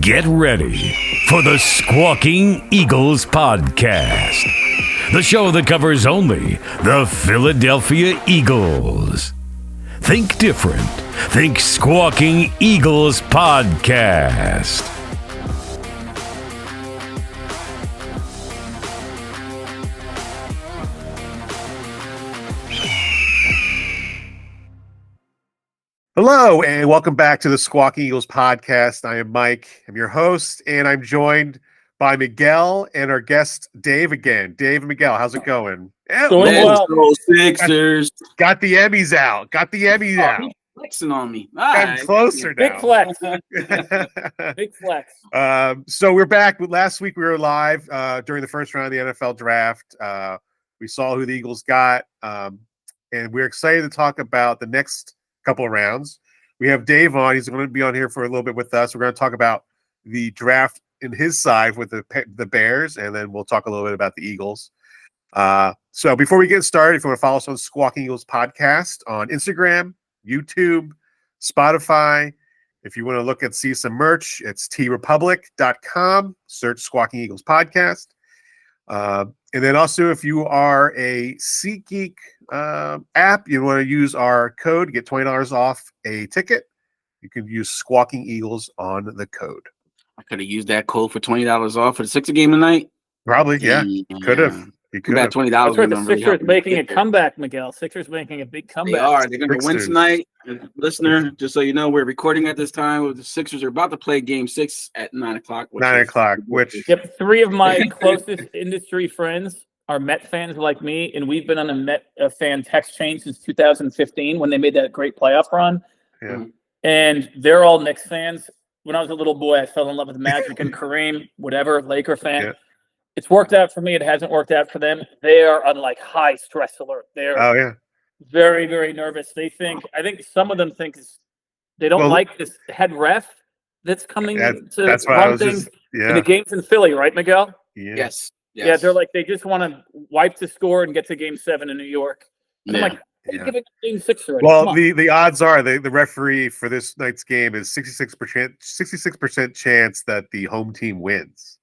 Get ready for the Squawking Eagles Podcast, the show that covers only the Philadelphia Eagles. Think different. Think Squawking Eagles Podcast. Hello, and welcome back to the Squawking Eagles Podcast. I am Mike. I'm your host, and I'm joined by Miguel and our guest, Dave again. Dave and Miguel, how's it going? Let's go Sixers. Got the Emmys out. He's flexing on me. I'm closer now. Big flex. Big flex. So we're back. Last week we were live during the first round of the NFL draft. We saw who the Eagles got, and we're excited to talk about the next couple of rounds. We have Dave on. He's going to be on here for a little bit with us. We're going to talk about the draft in his side with the Bears, and then we'll talk a little bit about the Eagles. So before we get started, if you want to follow us on Squawking Eagles Podcast on Instagram, YouTube, Spotify. If you want to see some merch, it's tpublic.com. Search Squawking Eagles Podcast. And then also, if you are a SeatGeek app, you want to use our code to get $20 off a ticket. You can use Squawking Eagles on the code. I could have used that code for $20 off for the Sixers game tonight. Probably, yeah. Could have. You could have $20. That's right. The Sixers making a comeback, Miguel. Sixers making a big comeback. They are. They're going to win tonight. Listener, just so you know, we're recording at this time. The Sixers are about to play Game 6 at 9 o'clock. 9 o'clock, which... Yep, three of my closest industry friends are Met fans like me, and we've been on a Met fan text chain since 2015 when they made that great playoff run. Yeah. And they're all Knicks fans. When I was a little boy, I fell in love with Magic and Kareem, whatever, Laker fan. Yeah. It's worked out for me. It hasn't worked out for them. They are on like high stress alert. They're very, very nervous. I think some of them think they don't like this head ref that's coming to run things in the games in Philly, right, Miguel? Yeah. Yes. Yeah, they're like, they just want to wipe the score and get to Game 7 in New York. And I'm like, give it Game 6 already. Well, the odds are the referee for this night's game is 66% chance that the home team wins.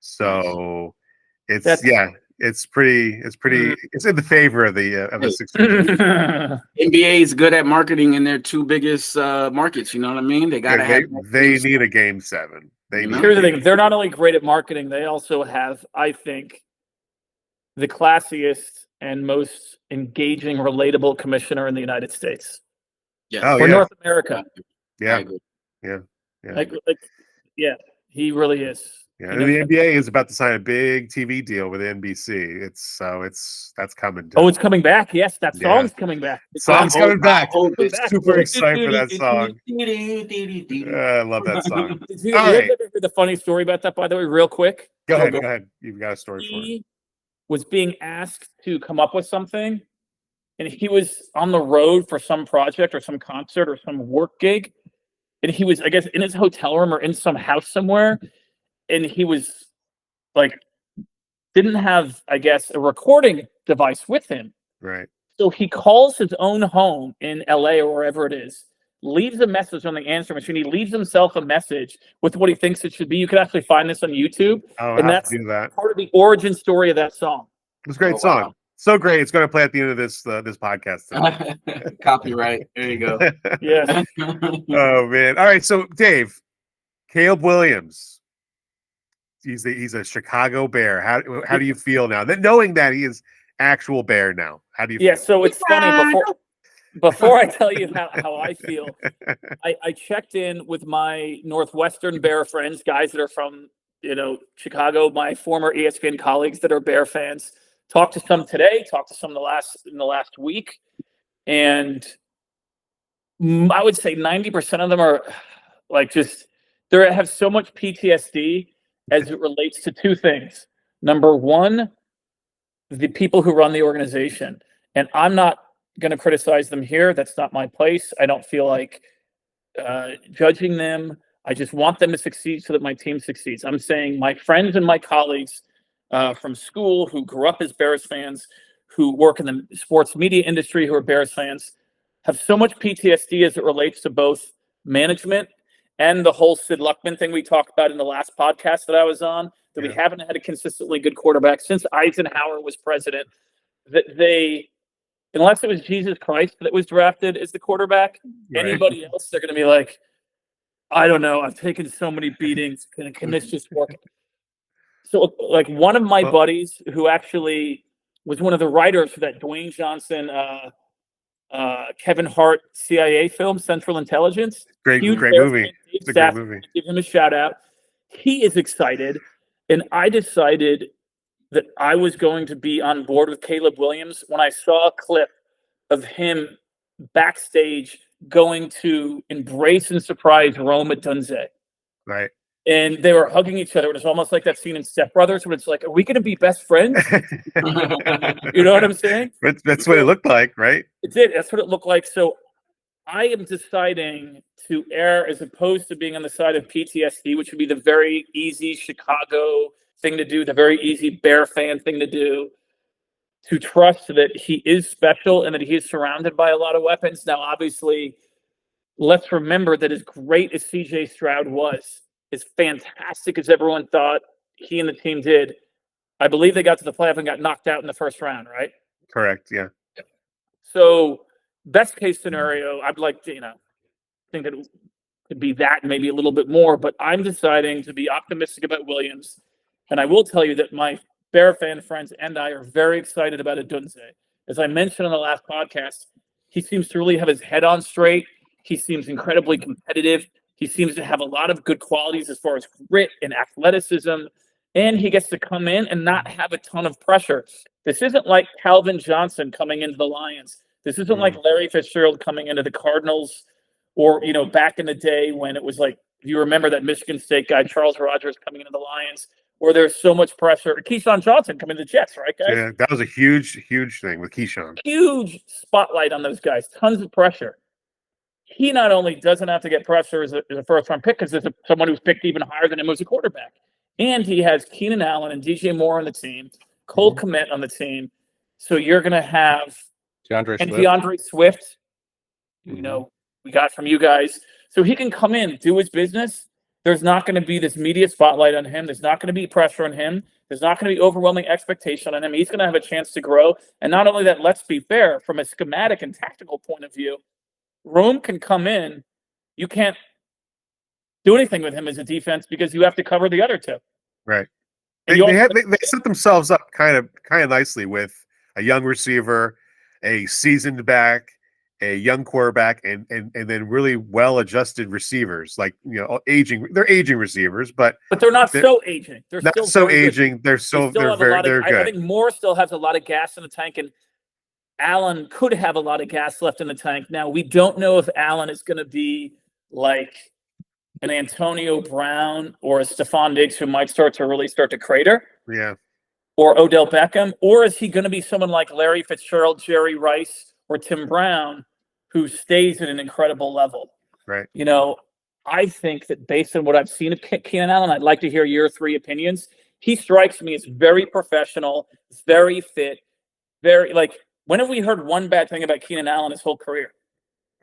So it's in the favor of the Sixers. NBA is good at marketing in their two biggest markets. You know what I mean? They need a Game 7. Here's the thing: they're not only great at marketing, they also have, I think, the classiest and most engaging, relatable commissioner in the United States. Yeah, North America. Yeah, yeah, he really is. Yeah, and the NBA is about to sign a big TV deal with NBC. That's coming. Oh, it's coming back. Yes, that song's coming back. Song's coming back. Super excited for that song. I love that song. Did you hear the funny story about that, by the way, real quick? Go ahead. You've got a story for it. He was being asked to come up with something, and he was on the road for some project or some concert or some work gig, and he was, I guess, in his hotel room or in some house somewhere. And he was like, didn't have, I guess, a recording device with him. Right. So he calls his own home in LA or wherever it is, leaves a message on the answer machine. He leaves himself a message with what he thinks it should be. You can actually find this on YouTube. And that's part of the origin story of that song. It's a great song. Wow. So great. It's going to play at the end of this podcast. Copyright. There you go. Yeah. Oh, man. All right. So, Dave, Caleb Williams. He's a Chicago Bear. How do you feel now? Knowing that he is actual Bear now. How do you feel? Yeah, so it's funny. Before I tell you how I feel, I checked in with my Northwestern Bear friends, guys that are from Chicago, my former ESPN colleagues that are Bear fans. Talked to some today, talked to some in the last week, and I would say 90% of them are like they have so much PTSD as it relates to two things. Number one, the people who run the organization. And I'm not going to criticize them here. That's not my place. I don't feel like judging them. I just want them to succeed so that my team succeeds. I'm saying my friends and my colleagues from school who grew up as Bears fans, who work in the sports media industry, who are Bears fans, have so much PTSD as it relates to both management and the whole Sid Luckman thing we talked about in the last podcast that I was on, that we haven't had a consistently good quarterback since Eisenhower was president, that they, unless it was Jesus Christ that was drafted as the quarterback, anybody else, they're going to be like, I don't know. I've taken so many beatings. Can this just work? So, like, one of my buddies who actually was one of the writers for that Dwayne Johnson, Kevin Hart CIA film, Central Intelligence. Great movie. It's a great movie. Give him a shout out. He is excited. And I decided that I was going to be on board with Caleb Williams when I saw a clip of him backstage going to embrace and surprise Rome Odunze. Right. And they were hugging each other. It was almost like that scene in Step Brothers where it's like, are we going to be best friends? You know what I'm saying? That's what it looked like, right? It did. That's what it looked like. So I am deciding to err as opposed to being on the side of PTSD, which would be the very easy Chicago thing to do, the very easy Bear fan thing to do, to trust that he is special and that he is surrounded by a lot of weapons. Now, obviously, let's remember that as great as CJ Stroud was, as fantastic as everyone thought he and the team did, I believe they got to the playoff and got knocked out in the first round, right? Correct, yeah. So, best case scenario, I'd like to, think that it could be that and maybe a little bit more, but I'm deciding to be optimistic about Williams. And I will tell you that my Bear fan friends and I are very excited about Odunze. As I mentioned on the last podcast, he seems to really have his head on straight. He seems incredibly competitive. He seems to have a lot of good qualities as far as grit and athleticism. And he gets to come in and not have a ton of pressure. This isn't like Calvin Johnson coming into the Lions. This isn't like Larry Fitzgerald coming into the Cardinals, or, back in the day when it was like, if you remember that Michigan State guy, Charles Rogers, coming into the Lions, where there's so much pressure. Keyshawn Johnson coming to the Jets, right, guys? Yeah, that was a huge thing with Keyshawn. Huge spotlight on those guys, tons of pressure. He not only doesn't have to get pressure as a first-round pick, because there's someone who's picked even higher than him as a quarterback, and he has Keenan Allen and DJ Moore on the team, Cole Kmet on the team. So you're going to have DeAndre Swift, we got from you guys. So he can come in, do his business. There's not going to be this media spotlight on him. There's not going to be pressure on him. There's not going to be overwhelming expectation on him. He's going to have a chance to grow. And not only that, let's be fair, from a schematic and tactical point of view, Rome can come in. You can't do anything with him as a defense because you have to cover the other two. Right. They set themselves up kind of nicely with a young receiver, a seasoned back, a young quarterback, and then really well-adjusted receivers, like aging. They're aging receivers, but they're not so aging. They're not still so very aging. good. They're good. I think Moore still has a lot of gas in the tank, and Allen could have a lot of gas left in the tank. Now, we don't know if Allen is going to be like an Antonio Brown or a Stephon Diggs who might start to crater. Yeah. Or Odell Beckham, or is he going to be someone like Larry Fitzgerald, Jerry Rice, or Tim Brown, who stays at an incredible level? Right. I think that based on what I've seen of Keenan Allen, I'd like to hear your three opinions. He strikes me as very professional, very fit, very when have we heard one bad thing about Keenan Allen his whole career?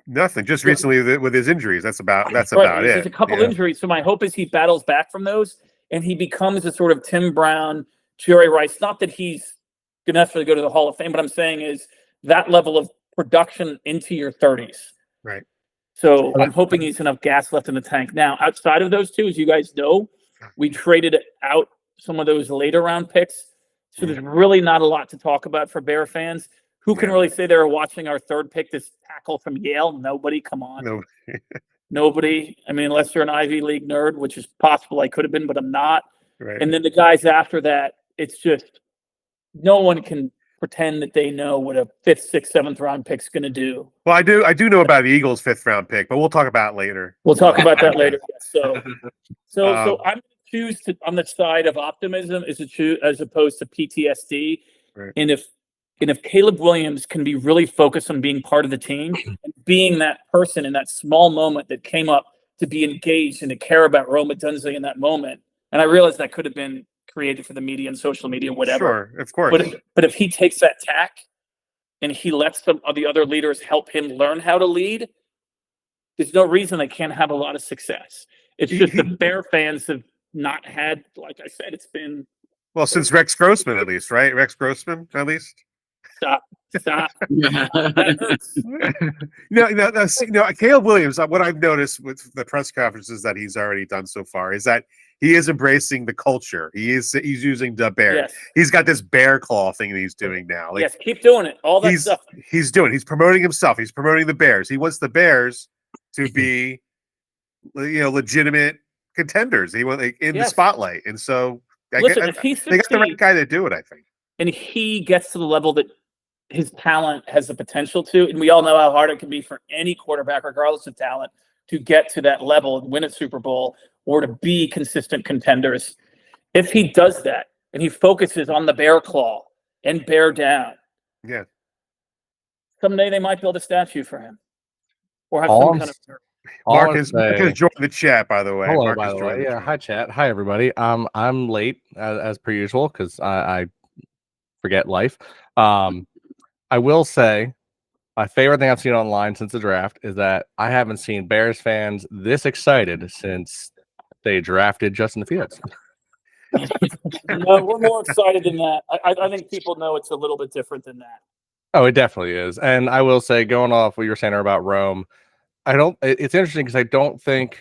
Nothing. Just recently with his injuries. That's about it. There's a couple injuries. So my hope is he battles back from those and he becomes a sort of Tim Brown, Jerry Rice. Not that he's going to necessarily go to the Hall of Fame, but I'm saying is that level of production into your 30s. Right. So I'm hoping he's enough gas left in the tank. Now, outside of those two, as you guys know, we traded out some of those later round picks. So there's really not a lot to talk about for Bear fans. Who can really say they were watching our third pick, this tackle from Yale? Nobody. Come on. Nobody. I mean, unless you're an Ivy League nerd, which is possible I could have been, but I'm not. Right. And then the guys after that, it's just no one can pretend that they know what a 5th, 6th, 7th round pick's going to do. Well, I do know about the Eagles' 5th round pick, but we'll talk about it later. We'll talk about that later. So I'm going to choose on the side of optimism as opposed to PTSD. Right. And if Caleb Williams can be really focused on being part of the team and being that person in that small moment that came up to be engaged and to care about Rome Odunze in that moment, and I realize that could have been created for the media and social media, whatever. Sure, of course. But if he takes that tack and he lets some of the other leaders help him learn how to lead, there's no reason they can't have a lot of success. It's just the Bear fans have not had, like I said, it's been since Rex Grossman at least, right? Rex Grossman at least. stop. That hurts. Caleb Williams. What I've noticed with the press conferences that he's already done so far is that he is embracing the culture. He's using the bear. Yes. He's got this bear claw thing that he's doing now. Yes, keep doing it. All that stuff. He's promoting himself. He's promoting the Bears. He wants the Bears to be, legitimate contenders. He wants in the spotlight, and so if he succeeds, they got the right guy to do it, I think. And he gets to the level that his talent has the potential to, and we all know how hard it can be for any quarterback, regardless of talent, to get to that level and win a Super Bowl or to be consistent contenders. If he does that and he focuses on the bear claw and bear down, someday they might build a statue for him or have some kind of. Mark has joined the chat, by the way. Hello, Mark by the way. Yeah, hi, chat. Hi, everybody. I'm late as per usual because I forget life. I will say my favorite thing I've seen online since the draft is that I haven't seen Bears fans this excited since they drafted Justin Fields. No, we're more excited than that. I think people know it's a little bit different than that. Oh, it definitely is. And I will say, going off what you were saying about Rome, it's interesting because I don't think,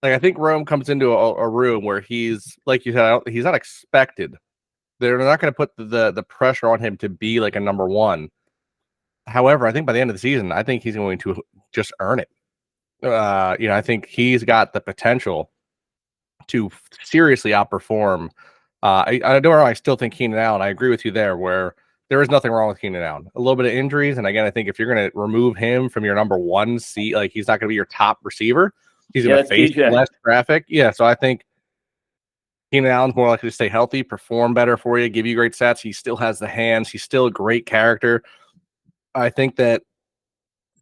I think Rome comes into a room where he's, like you said, he's not expected. They're not going to put the pressure on him to be like a number one. However, I think by the end of the season, I think he's going to just earn it. I think he's got the potential to seriously outperform. I still think Keenan Allen. I agree with you there, where there is nothing wrong with Keenan Allen. A little bit of injuries, and again, I think if you're going to remove him from your number one seat, like he's not going to be your top receiver. He's going to face less traffic. Yeah, so I think Keenan Allen's more likely to stay healthy, perform better for you, give you great stats. He still has the hands. He's still a great character. I think that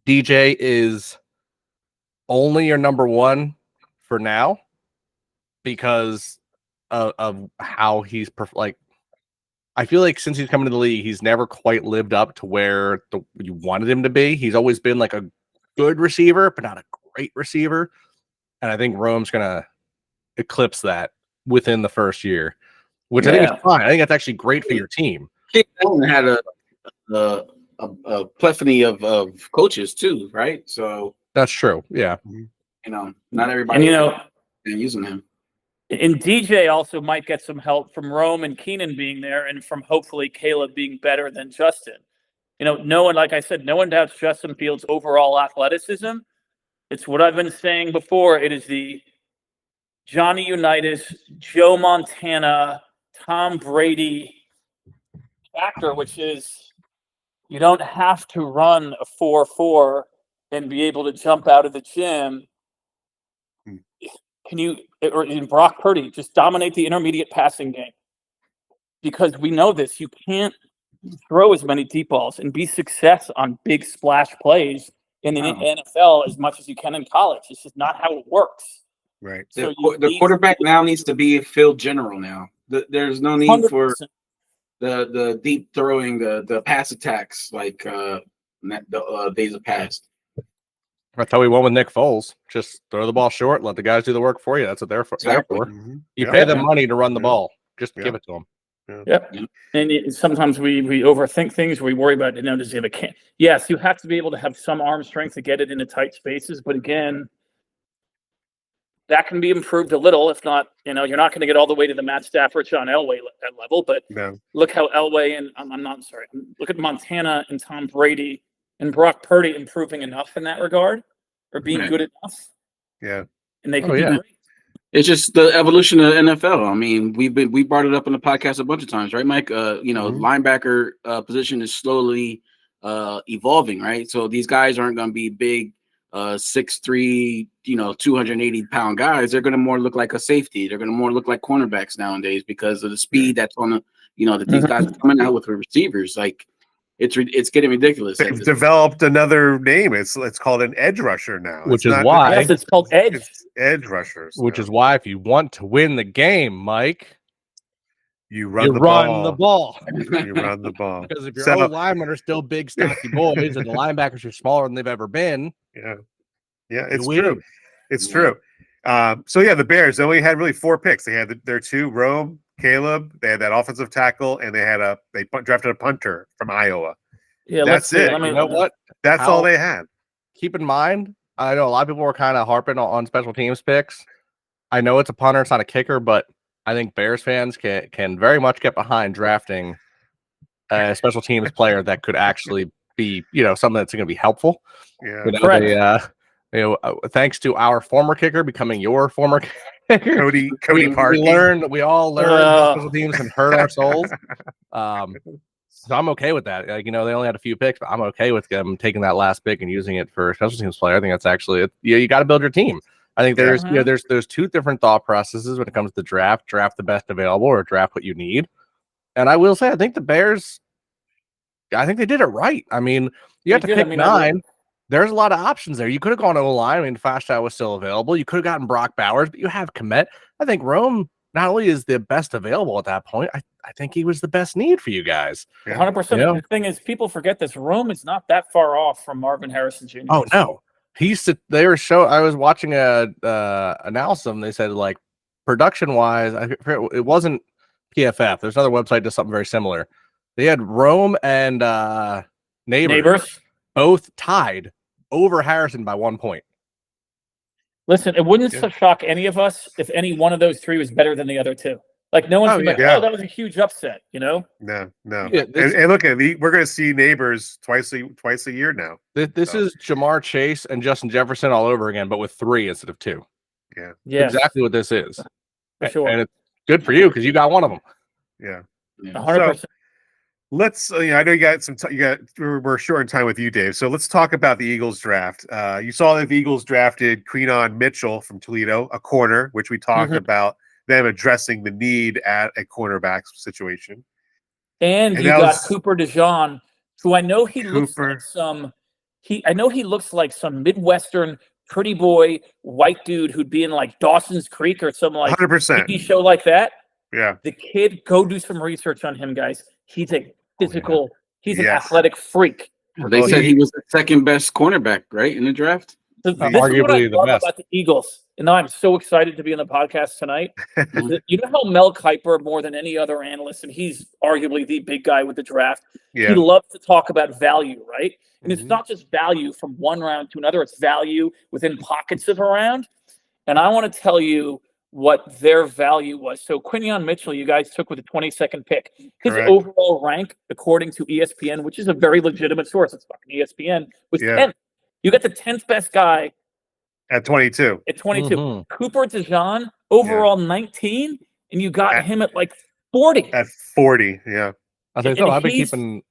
DJ is only your number one for now because of how he's I feel like since he's come into the league, he's never quite lived up to where you wanted him to be. He's always been like a good receiver, but not a great receiver. And I think Rome's going to eclipse that within the first year, which I think is fine. I think that's actually great for your team. Allen had a plethora of coaches too, right? So that's true. Yeah. Not everybody and using him. And DJ also might get some help from Rome and Keenan being there and from hopefully Caleb being better than Justin. No one, like I said, no one doubts Justin Fields' overall athleticism. It's what I've been saying before. It is the Johnny Unitas, Joe Montana, Tom Brady factor, which is you don't have to run a 4.4 and be able to jump out of the gym. Can you, or in Brock Purdy, just dominate the intermediate passing game? Because we know this. You can't throw as many deep balls and be success on big splash plays in the NFL as much as you can in college. It's just not how it works. Right. So the quarterback now needs to be a field general now. There's no need 100%. For the deep throwing, the pass attacks like the days of past. That's how we won with Nick Foles. Just throw the ball short, let the guys do the work for you. That's what they're for. Mm-hmm. You pay them money to run the ball. Just give it to them. Yep. And sometimes we overthink things. We worry about, does he have a can? Yes, you have to be able to have some arm strength to get it into tight spaces. But again, that can be improved a little. If not, you're not going to get all the way to the Matt Stafford, John Elway level. But look how Elway and look at Montana and Tom Brady and Brock Purdy improving enough in that regard, or being good enough. Yeah. And they can be great. It's just the evolution of the NFL. I mean, we brought it up on the podcast a bunch of times, right, Mike? Linebacker position is slowly evolving, right? So these guys aren't going to be big 6'3", 280-pound guys. They're going to more look like a safety. They're going to more look like cornerbacks nowadays because of the speed that's on the, that these guys are coming out with receivers. Like, it's getting ridiculous. They've developed another name. It's called an edge rusher now. Which is why it's called edge. It's edge rushers. Which is why if you want to win the game, Mike, you run the ball. You run the ball. Because if your old linemen are still big, stocky boys, and the linebackers are smaller than they've ever been, Yeah, it's You true. win. It's true. So yeah, the Bears, they only had really 4 picks. They had their 2, Rome, Caleb. They had that offensive tackle, and they drafted a punter from Iowa. Yeah, That's it. You know what? That's all they had. Keep in mind, I know a lot of people were kind of harping on special teams picks. I know it's a punter, it's not a kicker, but I think Bears fans can very much get behind drafting a special teams player that could actually be, something that's going to be helpful. Yeah, correct. Thanks to our former kicker becoming your former kicker, Cody Parkey. We all learned how special teams can hurt our souls. So I'm okay with that. Like, they only had a few picks, but I'm okay with them taking that last pick and using it for a special teams player. I think that's actually you got to build your team. I think there's there's 2 different thought processes when it comes to the draft the best available or draft what you need. And I will say, I think the Bears, I think they did it right. I mean, you have to pick 9. There's a lot of options there. You could have gone O-line. I mean, Fashtow was still available. You could have gotten Brock Bowers, but you have Kmet. I think Rome not only is the best available at that point, I think he was the best need for you guys. 100%. The thing is, people forget this. Rome is not that far off from Marvin Harrison Jr. Oh, no. I was watching a analysis of them. They said, like, production-wise, it wasn't PFF. There's another website that does something very similar. They had Rome and Neighbors both tied over Harrison by 1 point. Listen, it wouldn't shock any of us if any one of those 3 was better than the other 2. Like, no one's that was a huge upset, No. Yeah, and look, we're going to see Neighbors twice a year now. This is Jamar Chase and Justin Jefferson all over again, but with 3 instead of 2. Yeah, exactly what this is. For sure. And it's good for you because you got one of them. Yeah, 100%. So, let's. I know you got some. We're short in time with you, Dave. So let's talk about the Eagles draft. You saw that the Eagles drafted Queenon Mitchell from Toledo, a corner, which we talked about them addressing the need at a cornerback situation. And you got Cooper DeJean, who I know he looks like some Midwestern pretty boy white dude who'd be in like Dawson's Creek or some like 100% TV show like that. Yeah, the kid, go do some research on him, guys. He's a physical, he's an athletic freak. Well, they said he was the 2nd best cornerback, right, in the draft. Arguably the best. About the Eagles, and now I'm so excited to be on the podcast tonight. You know how Mel Kiper, more than any other analyst, and he's arguably the big guy with the draft. He loves to talk about value, right? And it's not just value from one round to another; it's value within pockets of a round. And I want to tell you what their value was. So Quinion Mitchell, you guys took with the 22nd pick. His overall rank, according to ESPN, which is a very legitimate source, it's fucking ESPN, was 10th. You got the 10th best guy at 22. Cooper DeJean, overall 19, and you got him at like 40. At 40, yeah. I've been keeping.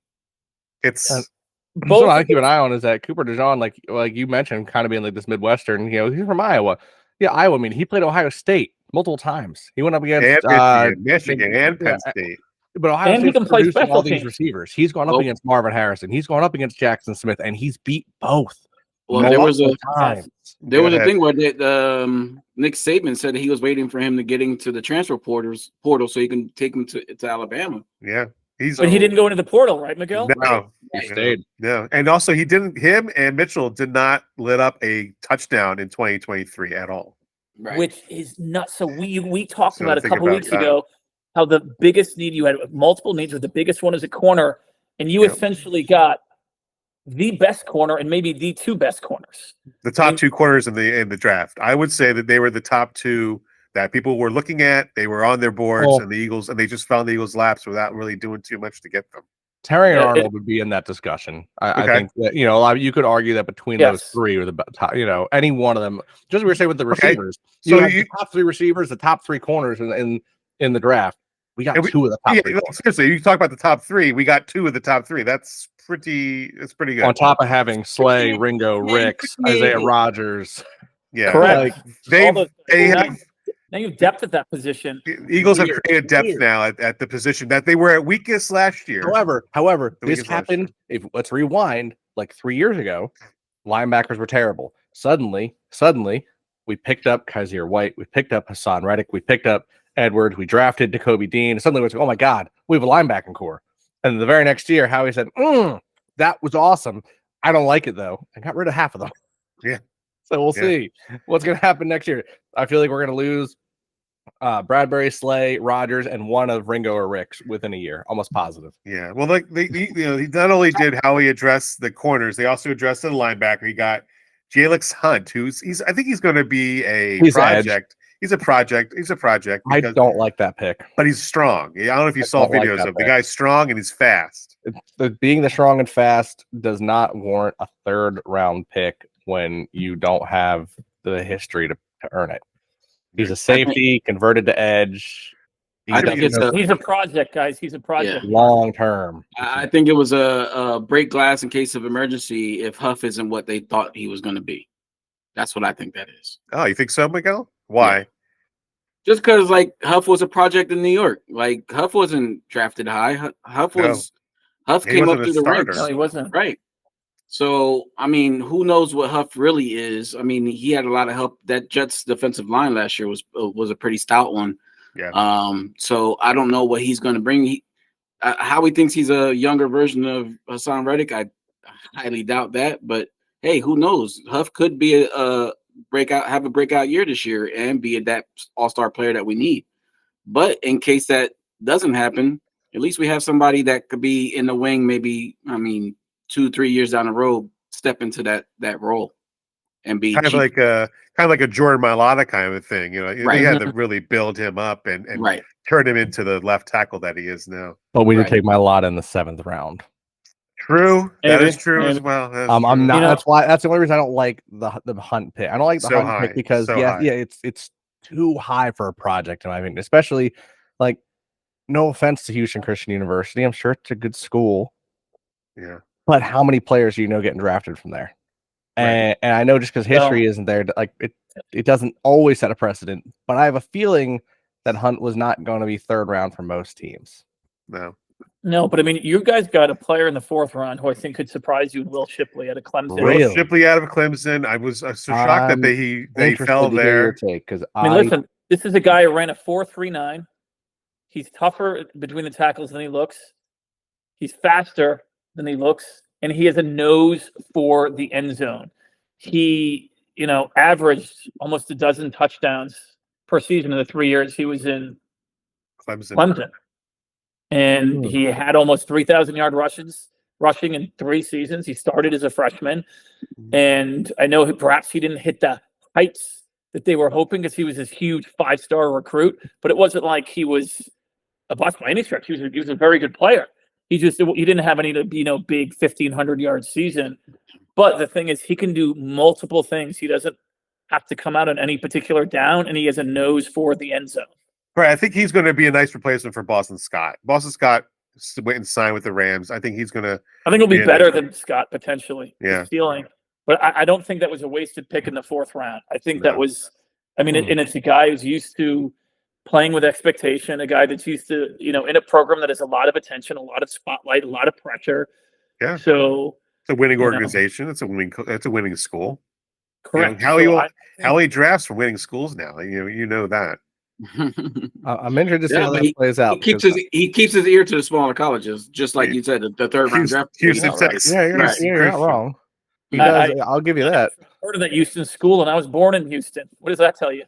It's. What I keep an eye on is that Cooper DeJean, like you mentioned, kind of being like this Midwestern. He's from Iowa. Yeah, Iowa. I mean, he played Ohio State multiple times. He went up against Michigan and Penn State. But Ohio State producing all these receivers. He's gone up against Marvin Harrison. He's gone up against Jackson Smith, and he's beat both. Well, there was a thing where Nick Saban said he was waiting for him to get into the transfer portal so he can take him to Alabama. Yeah. But he didn't go into the portal, right, Miguel? No. He stayed. No. And also him and Mitchell did not lit up a touchdown in 2023 at all. Right. Which is nuts. So we talked about a couple weeks ago how the biggest need, you had multiple needs, but the biggest one is a corner, and you essentially got the best corner and maybe the 2 best corners. The top 2 corners in the draft. I would say that they were the top 2 that people were looking at. They were on their boards, and the Eagles, and they just found the Eagles' laps without really doing too much to get them. Terry and Arnold would be in that discussion. I think that you could argue that between those 3 or the top, any one of them. Just we were saying with the receivers. So the top 3 receivers, the top 3 corners in the draft. We got 2 of the top 3. Seriously, you talk about the top 3. We got 2 of the top 3. That's pretty good. On top of having Slay, Ringo, Ricks, Isaiah Rodgers. Yeah, correct. They have. Now you have depth at that position. The Eagles have created depth now at the position that they were at weakest last year. However, this happened. Let's rewind, like 3 years ago, linebackers were terrible. Suddenly, we picked up Kaiser White, we picked up Hassan Reddick, we picked up Edwards, we drafted Jacoby Dean, and suddenly it was like, oh my God, we have a linebacking core. And the very next year, Howie said, that was awesome. I don't like it though. I got rid of half of them. Yeah. So we'll see what's going to happen next year. I feel like we're going to lose Bradbury, Slay, Rogers, and one of Ringo or Ricks within a year. Almost positive. Yeah. Well, like he not only did Howie address the corners, they also addressed the linebacker. He got Jalix Hunt, I think he's going to be a project. He's a project. He's a project. I don't like that pick, but he's strong. I don't know if you saw videos of the guy's strong and he's fast. Being the strong and fast does not warrant a third round pick when you don't have the history to earn it. He's a safety converted to edge. He's a project, guys. He's a project. Long term. I think it was a break glass in case of emergency if Huff isn't what they thought he was going to be. That's what I think that is. Oh, you think so, Miguel? Why? Yeah. Just because, like, Huff was a project in New York. Like, Huff wasn't drafted high. Huff came up through the ranks. No, he wasn't. Right. So, I mean, who knows what Huff really is? I mean, he had a lot of help. That Jets defensive line last year was a pretty stout one. Yeah. So I don't know what he's going to bring. How he thinks he's a younger version of Hassan Reddick, I highly doubt that. But hey, who knows? Huff could be have a breakout year this year and be that all-star player that we need. But in case that doesn't happen, at least we have somebody that could be in the wing. Maybe 2-3 years down the road, step into that role and be kind of like a Jordan Mailata kind of thing. They had to really build him up and turn him into the left tackle that he is now. But we did take Mailata in the 7th round. True, that is true as well. I'm not. That's the only reason I don't like the Hunt pick. I don't like the Hunt pick because it's too high for a project in my opinion. Especially like, no offense to Houston Christian University, I'm sure it's a good school. Yeah, but how many players do you know getting drafted from there? And I know just because history isn't there, like it doesn't always set a precedent. But I have a feeling that Hunt was not going to be 3rd round for most teams. No, but I mean, you guys got a player in the 4th round who I think could surprise you, Will Shipley out of Clemson. Will Shipley out of Clemson. I was so shocked that they fell there. Listen, this is a guy who ran a 4.39. He's tougher between the tackles than he looks. He's faster than he looks, and he has a nose for the end zone. He, averaged almost a dozen touchdowns per season in the 3 years he was in Clemson. And he had almost 3,000-yard rushing in 3 seasons. He started as a freshman. And I know perhaps he didn't hit the heights that they were hoping because he was this huge 5-star recruit. But it wasn't like he was a bust by any stretch. He was a very good player. He didn't have any, big 1,500-yard season. But the thing is, he can do multiple things. He doesn't have to come out on any particular down, and he has a nose for the end zone. Right. I think he's going to be a nice replacement for Boston Scott. Boston Scott went and signed with the Rams. I think he'll be better than Scott potentially. Yeah. Ceiling. But I don't think that was a wasted pick in the 4th round. I think that was, and it's a guy who's used to playing with expectation, a guy that's used to, in a program that has a lot of attention, a lot of spotlight, a lot of pressure. Yeah. So it's a winning organization. It's a winning school. Correct. How he drafts for winning schools now. You know that. I'm interested to see how that plays out. He keeps his ear to the smaller colleges, just like you said, the 3rd round draft. Houston, Texas. Yeah, you're not wrong. He does. I'll give you that. I heard of that Houston school, and I was born in Houston. What does that tell you?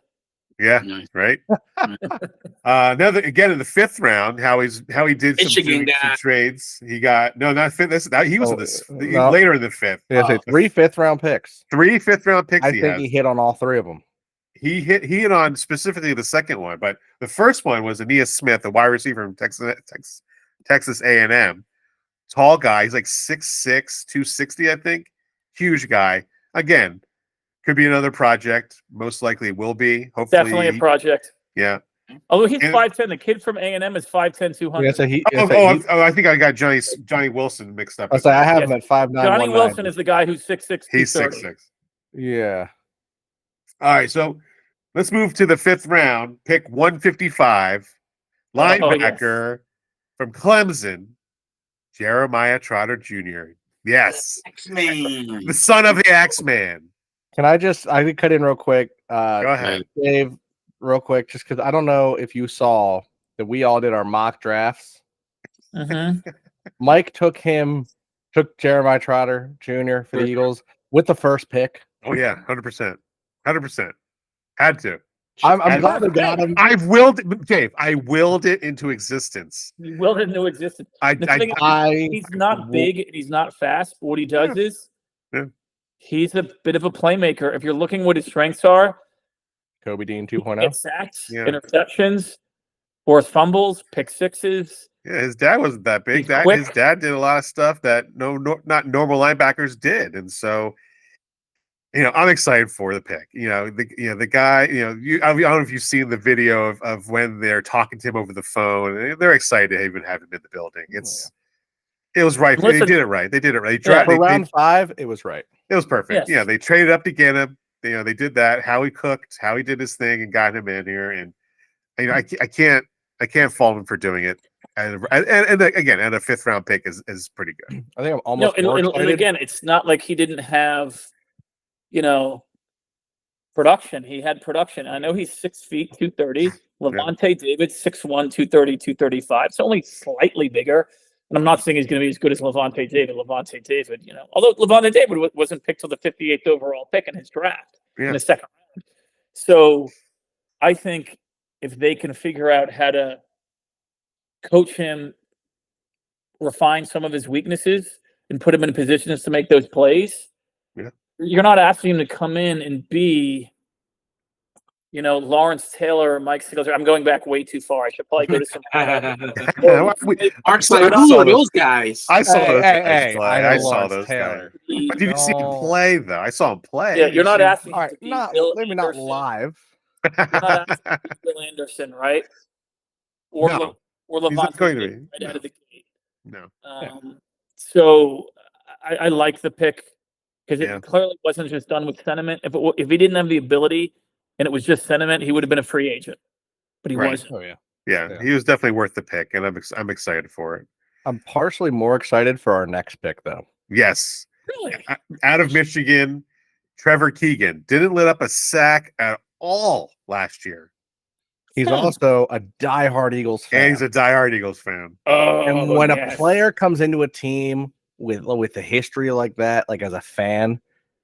Yeah, right. Now again in the 5th round, how he did some trades. He got not fifth. He was later in the 5th. Yeah, 3 5th-round picks. 3 5th-round picks. I think he hit on all 3 of them. He hit on specifically the second one, but the first one was Aeneas Smith, a wide receiver from Texas A&M. Tall guy. He's like 6'6", 260, I think. Huge guy. Again, could be another project. Most likely will be. Hopefully, definitely a project. Yeah. Although he's 5'10", the kid from A&M is 5'10", 200. I think I got Johnny Wilson mixed up. I have him at 5'9". Johnny Wilson is the guy who's 6'6". He's 6'6". Yeah. All right, so let's move to the 5th round. Pick 155, linebacker from Clemson, Jeremiah Trotter Jr. Yes, X-Man. The son of the X-Man. Can I could cut in real quick? Go ahead, Dave. Real quick, just because I don't know if you saw that we all did our mock drafts. Mm-hmm. Mike took Jeremiah Trotter Jr. for the Eagles with the 1st pick. Oh yeah, 100%, 100%. Had to. I'm glad they got him. I've willed it, Dave. I willed it into existence. You willed it into existence. He's not big and he's not fast. But what he does is he's a bit of a playmaker. If you're looking what his strengths are, Kobe Dean 2.0. Get sacks, interceptions, forced fumbles, pick sixes. Yeah, his dad wasn't that big. His dad did a lot of stuff that not normal linebackers did, and so I'm excited for the pick. The guy. I don't know if you've seen the video of when they're talking to him over the phone. They're excited to even have him in the building. It was right. They did it right. They did it right. For round 5, it was right. It was perfect. Yes. Yeah, they traded up to get him. They did that. How he cooked, how he did his thing, and got him in here. And I can't fault him for doing it. And again, and a 5th round pick is pretty good. I think I'm almost more excited. And again, it's not like he didn't have, production. He had production. I know he's 6 feet 230. Levante David 6'1", 230, 235. It's only slightly bigger. And I'm not saying he's going to be as good as Levante David. Although Levante David wasn't picked till the 58th overall pick in his draft in the 2nd round. So I think if they can figure out how to coach him, refine some of his weaknesses, and put him in positions to make those plays, you're not asking him to come in and be, Lawrence Taylor, Mike Singletary. I'm going back way too far. I should probably go to some. Mark's like, who are those guys? I saw those guys. I saw those guys. But did you see him play though? I saw him play. Yeah, you're not asking. All right, maybe not live. You're not asking Bill Anderson, right? Or Levante right out of the gate. No. So I like the pick because it clearly wasn't just done with sentiment. If he didn't have the ability and it was just sentiment, he would have been a free agent. But he wasn't. Oh yeah. He was definitely worth the pick, and I'm excited for it. I'm partially more excited for our next pick, though. Yes. Really? Out of Michigan, Trevor Keegan didn't let up a sack at all last year. He's also a diehard Eagles fan. And he's a diehard Eagles fan. And when a player comes into a team with a history like that, like as a fan,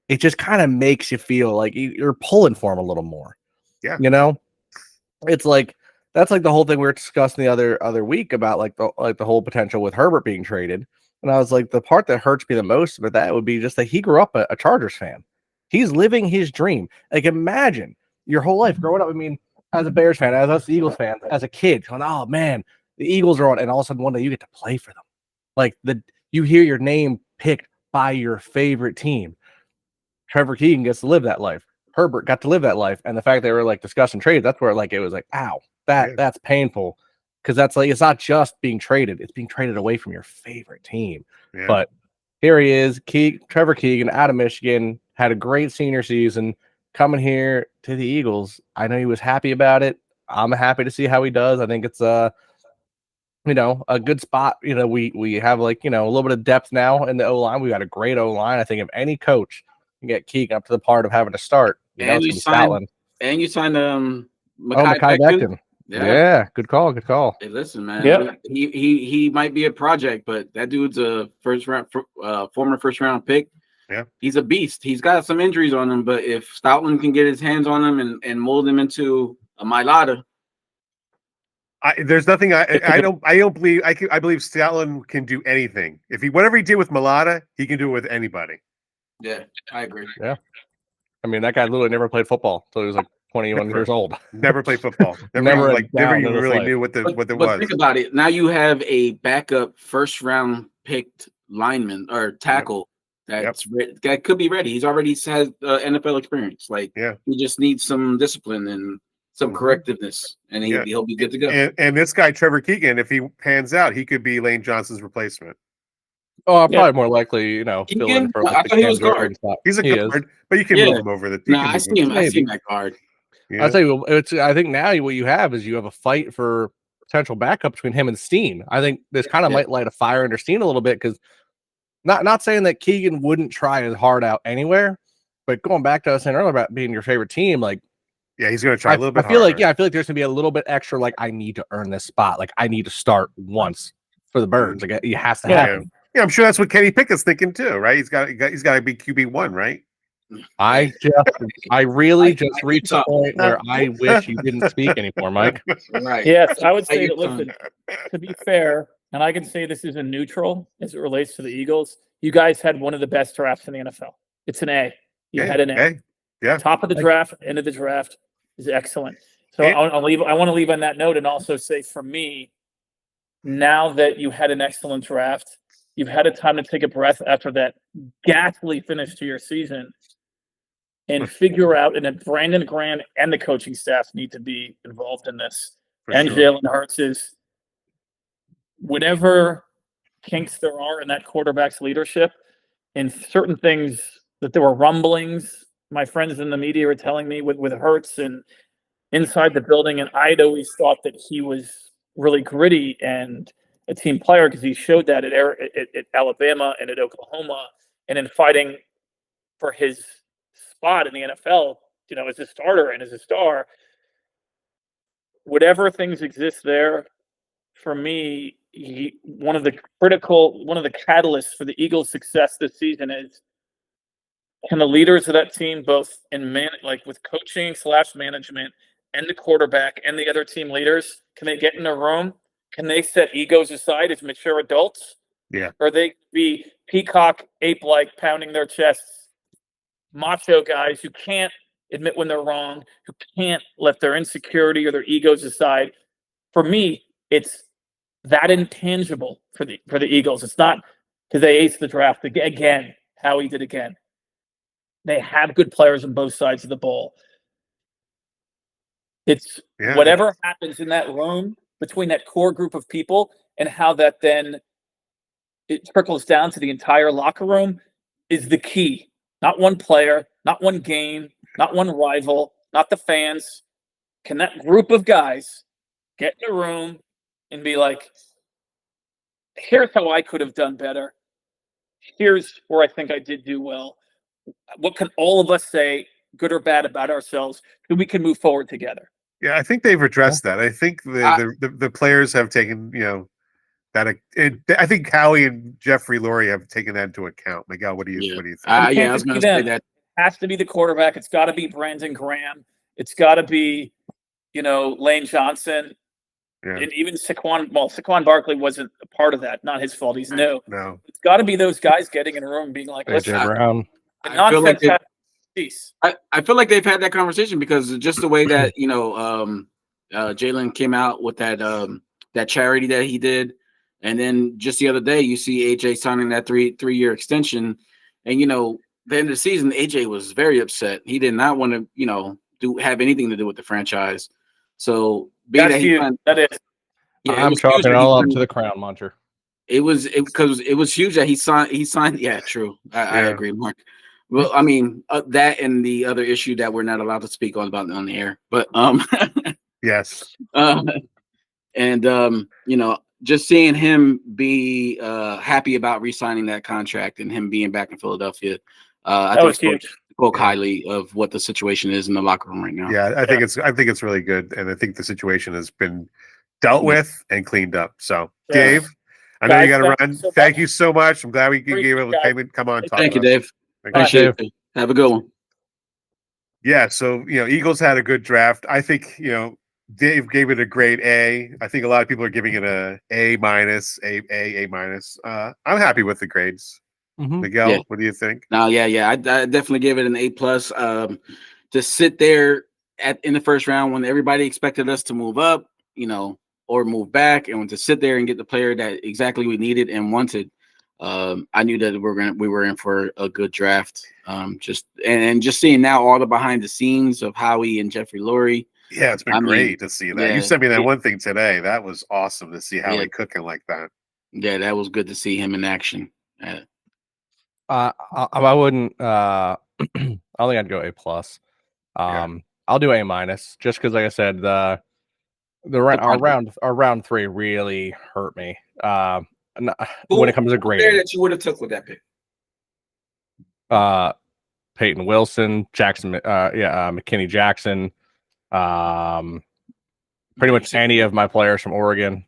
it just kind of makes you feel like you're pulling for him a little more. Yeah. It's like that's like the whole thing we were discussing the other week about like the whole potential with Herbert being traded. And I was like, the part that hurts me the most about that would be just that he grew up a Chargers fan. He's living his dream. Like imagine your whole life growing up. I mean, as a Bears fan, as us Eagles fans, as a kid, going, oh man, the Eagles are on, and all of a sudden one day you get to play for them. Like you hear your name picked by your favorite team. Trevor Keegan gets to live that life. Herbert got to live that life, and the fact they were like discussing trades, that's where like it was like, ow, that's painful, because that's like it's not just being traded; it's being traded away from your favorite team. Yeah. But here he is, Trevor Keegan out of Michigan, had a great senior season. Coming here to the Eagles, I know he was happy about it. I'm happy to see how he does. I think it's a good spot. We have like a little bit of depth now in the O line. We got a great O line. I think if any coach can get Keegan up to the part of having to start, you signed Mekhi Becton. Yeah, good call. Hey, listen, man. He might be a project, but that dude's a former first round pick. Yeah, he's a beast. He's got some injuries on him, but if Stoutland can get his hands on him and mold him into a Mailata, there's nothing I don't believe. I believe Stoutland can do anything. Whatever he did with Mailata, he can do it with anybody. Yeah, I agree. Yeah, I mean that guy literally never played football until he was like 21 years old. Never played football. Never even really knew what it was. Think about it. Now you have a backup first round picked lineman or tackle. That could be ready. He's already has NFL experience. He just needs some discipline and some correctiveness, and he'll be good to go. And this guy Trevor Keegan, if he pans out, he could be Lane Johnson's replacement. Oh, probably more likely, fill in for. I thought he was guard. He's a guard, but you can move him over the. I see him. I see that guard. Yeah. I'll tell you, I think now what you have is you have a fight for potential backup between him and Steen. I think this kind of might light a fire under Steen a little bit because. Not saying that Keegan wouldn't try as hard out anywhere, but going back to us saying earlier about being your favorite team, he's going to try a little bit. I feel like there's going to be a little bit extra. Like I need to earn this spot. Like I need to start once for the Birds. Like it has to happen. Yeah, I'm sure that's what Kenny Pickett's thinking too, right? He's got to be QB1, right? I really just reached the point where I wish you didn't speak anymore, Mike. Right. Yes, I would say that, listen, to be fair, and I can say this is a neutral as it relates to the Eagles, you guys had one of the best drafts in the NFL. It's an A. You had an A. Hey, yeah. Top of the draft, end of the draft is excellent. So I want to leave on that note and also say, for me, now that you had an excellent draft, you've had a time to take a breath after that ghastly finish to your season and figure out, and that Brandon Graham and the coaching staff need to be involved in this. And sure. Jalen Hurts is, whatever kinks there are in that quarterback's leadership, and certain things that there were rumblings, my friends in the media were telling me with Hurts and inside the building, and I'd always thought that he was really gritty and a team player because he showed that at Alabama and at Oklahoma, and in fighting for his spot in the NFL, as a starter and as a star. Whatever things exist there, for me, one of the catalysts for the Eagles' success this season is, can the leaders of that team, both in with coaching / management and the quarterback and the other team leaders, can they get in a room? Can they set egos aside as mature adults? Yeah. Or they be peacock, ape-like, pounding their chests, macho guys who can't admit when they're wrong, who can't let their insecurity or their egos aside. For me, it's that intangible for the Eagles. It's not because they aced the draft again, how he did again. They have good players on both sides of the ball. It's whatever happens in that room between that core group of people and how that then it trickles down to the entire locker room is the key. Not one player, not one game, not one rival, not the fans. Can that group of guys get in a room and be like, here's how I could have done better. Here's where I think I did do well. What can all of us say, good or bad, about ourselves, so we can move forward together? Yeah, I think they've addressed that. I think the players have taken, that. I think Howie and Jeffrey Lurie have taken that into account. Miguel, what do you think? I was going to say that. It has to be the quarterback. It's got to be Brandon Graham. It's got to be, Lane Johnson. Yeah. And even Saquon Barkley wasn't a part of that. Not his fault. He's new. No. It's got to be those guys getting in a room and being like, let's Brown. I feel like I feel like they've had that conversation because just the way that Jalen came out with that charity that he did, and then just the other day you see AJ signing that three-year extension, and the end of the season AJ was very upset. He did not want to have anything to do with the franchise. So being that's huge. That is. Yeah, I'm chalking it all up to the crown muncher. It was huge that he signed. Yeah, true. I agree, Mark. Well, I mean that and the other issue that we're not allowed to speak on about on the air, but yes, and just seeing him be happy about re-signing that contract and him being back in Philadelphia, I think spoke highly of what the situation is in the locker room right now. Yeah, I think it's really good, and I think the situation has been dealt with and cleaned up. So, Dave, I know you got to run. Thank you so much. I'm glad we gave able to come on. Thank you, Dave. Appreciate it. Have a good one. Yeah, so Eagles had a good draft. I think Dave gave it a grade A. I think a lot of people are giving it a A minus, A minus. I'm happy with the grades. Mm-hmm. Miguel, what do you think? No, I definitely give it an A plus. To sit there in the first round when everybody expected us to move up, or move back, and to sit there and get the player that exactly we needed and wanted. I knew that we were in for a good draft. Just seeing now all the behind the scenes of Howie and Jeffrey Lurie. Yeah, it's been great to see that. Yeah, you sent me that one thing today. That was awesome to see Howie cooking like that. Yeah, that was good to see him in action. I wouldn't. I think I'd go A plus. I'll do A minus just because, like I said, our round 3 really hurt me. When it comes to grading, that you would have took with that pick. Peyton Wilson, Jackson, McKinney Jackson, pretty much any of my players from Oregon.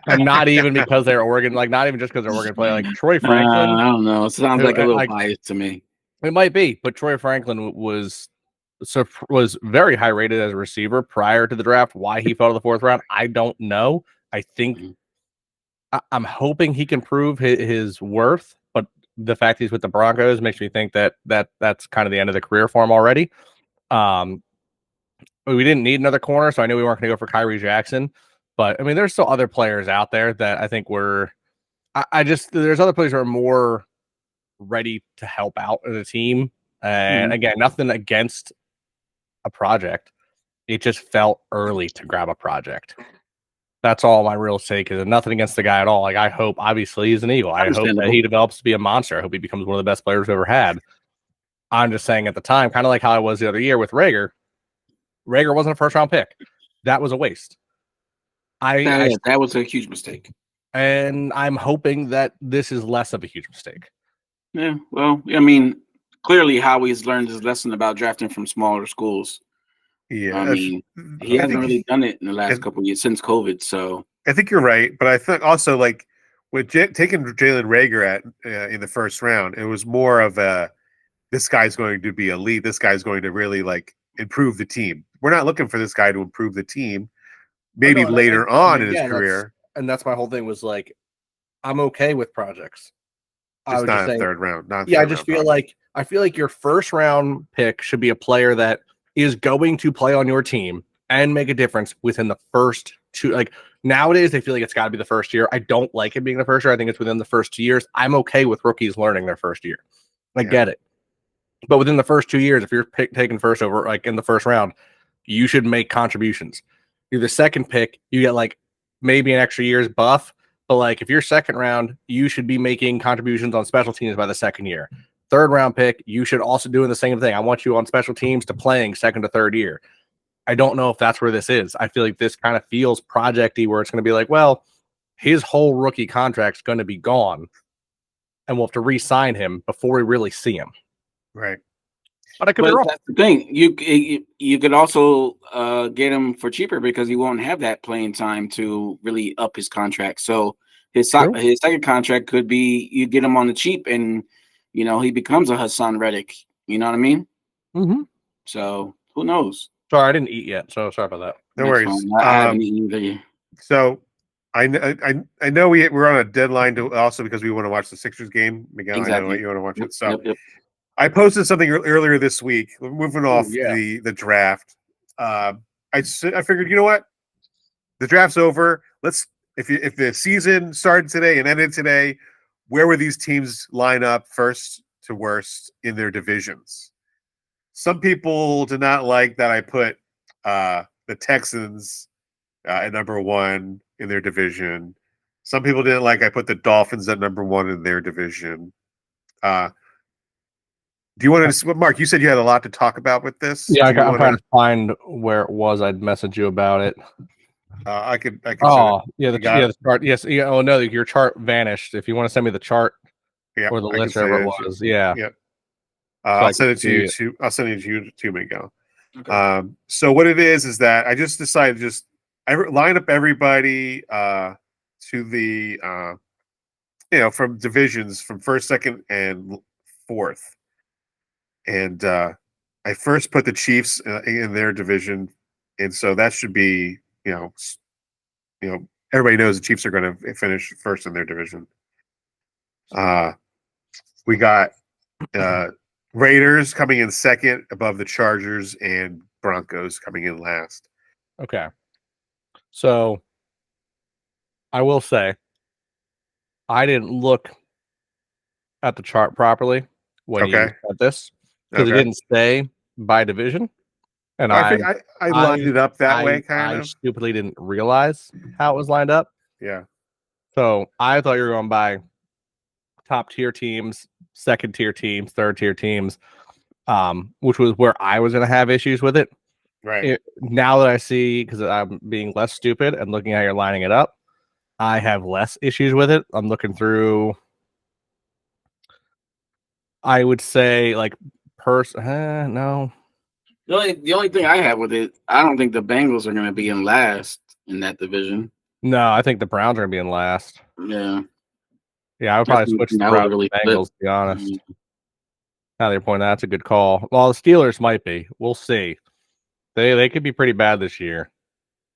And not even because they're Oregon, not even just because they're Oregon players, like Troy Franklin. I don't know. It sounds like a little biased to me. It might be, but Troy Franklin was very high rated as a receiver prior to the draft. Why he fell to the 4th round, I don't know. I think I'm hoping he can prove his worth, but the fact he's with the Broncos makes me think that's kind of the end of the career for him already. We didn't need another corner, so I knew we weren't going to go for Kyrie Jackson. But I mean, there's still other players out there that I think there's other players who are more ready to help out as a team. And again, nothing against a project. It just felt early to grab a project. That's all my real take is. Nothing against the guy at all. Like, I hope, obviously, he's an Eagle. I hope that he develops to be a monster. I hope he becomes one of the best players we've ever had. I'm just saying at the time, kind of like how I was the other year with Rager. Rager wasn't a first-round pick. That was a waste. That was a huge mistake. And I'm hoping that this is less of a huge mistake. Yeah, well, I mean, clearly Howie's learned his lesson about drafting from smaller schools. Yeah, I mean, he hasn't really done it in the last couple of years since COVID. So I think you're right, but I think also like with taking Jalen Reagor in the 1st round, it was more of this guy's going to be elite. This guy's going to really like improve the team. We're not looking for this guy to improve the team. Maybe later on in his career. And that's my whole thing was like, I'm okay with projects. Just not in 3rd round. I just feel like your 1st round pick should be a player that is going to play on your team and make a difference within the first 2. Like nowadays, they feel like it's got to be the 1st year. I don't like it being the 1st year. I think it's within the first 2 years. I'm okay with rookies learning their 1st year. I get it. But within the first 2 years, if you're taken first over, like in the 1st round, you should make contributions. You're the 2nd pick, you get like maybe an extra year's buff. But like if you're 2nd round, you should be making contributions on special teams by the 2nd year. 3rd round pick, you should also doing the same thing. I want you on special teams to playing 2nd to 3rd year. I don't know if that's where this is. I feel like this kind of feels projecty where it's going to be like, well, his whole rookie contract's going to be gone and we'll have to re-sign him before we really see him. Right. But I could be wrong. That's the thing. You could also get him for cheaper because he won't have that playing time to really up his contract. So his 2nd contract could be you get him on the cheap and he becomes a Hassan Reddick. You know what I mean? Mm-hmm. So who knows? Sorry, I didn't eat yet, so sorry about that. No worries. I haven't eaten either. So I know we're on a deadline to also because we want to watch the Sixers game. Miguel, Exactly. I know you want to watch it. So Yep. I posted something earlier this week. Moving off the draft. I figured, you know what? The draft's over. If the season started today and ended today, where would these teams line up first to worst in their divisions? Some people did not like that I put the Texans at number 1 in their division. Some people didn't like I put the Dolphins at number 1 in their division. Do you want to, Mark? You said you had a lot to talk about with this. Yeah, I'm trying to find where it was. I'd message you about it. I could. The chart. Yes. Yeah. Oh no, your chart vanished. If you want to send me the chart or the list, whatever it was. Yeah. Yep. I'll send it to you too. I'll send it to you too, Miguel. Okay. So what it is that I just decided I line up everybody to the from divisions from 1st, 2nd, and 4th. And I first put the Chiefs in their division, and so that should be everybody knows the Chiefs are going to finish first in their division. We got Raiders coming in 2nd above the Chargers and Broncos coming in last. Okay, so I will say I didn't look at the chart properly when you at this. Because it didn't say by division, and I lined it up that way. I stupidly didn't realize how it was lined up. Yeah. So I thought you were going by top tier teams, 2nd tier teams, 3rd tier teams, which was where I was going to have issues with it. Right. Now that I see, because I'm being less stupid and looking at how you're lining it up, I have less issues with it. I'm looking through. I would say like. No. The only thing I have with it, I don't think the Bengals are going to be in last in that division. No, I think the Browns are going to be in last. Yeah. Yeah, I would probably switch the Browns to the Bengals, to be honest. Now they're pointing that's a good call. Well, the Steelers might be. We'll see. They could be pretty bad this year.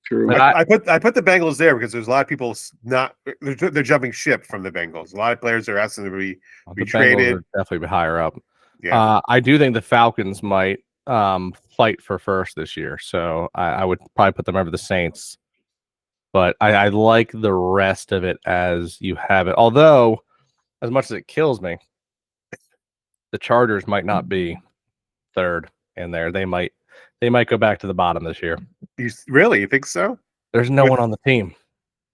True. I put the Bengals there because there's a lot of people they're jumping ship from the Bengals. A lot of players are asking to be traded. Definitely higher up. Yeah. I do think the Falcons might fight for first this year, so I would probably put them over the Saints. But I like the rest of it as you have it. Although, as much as it kills me, the Chargers might not be third in there. They might go back to the bottom this year. You think so? There's no one on the team.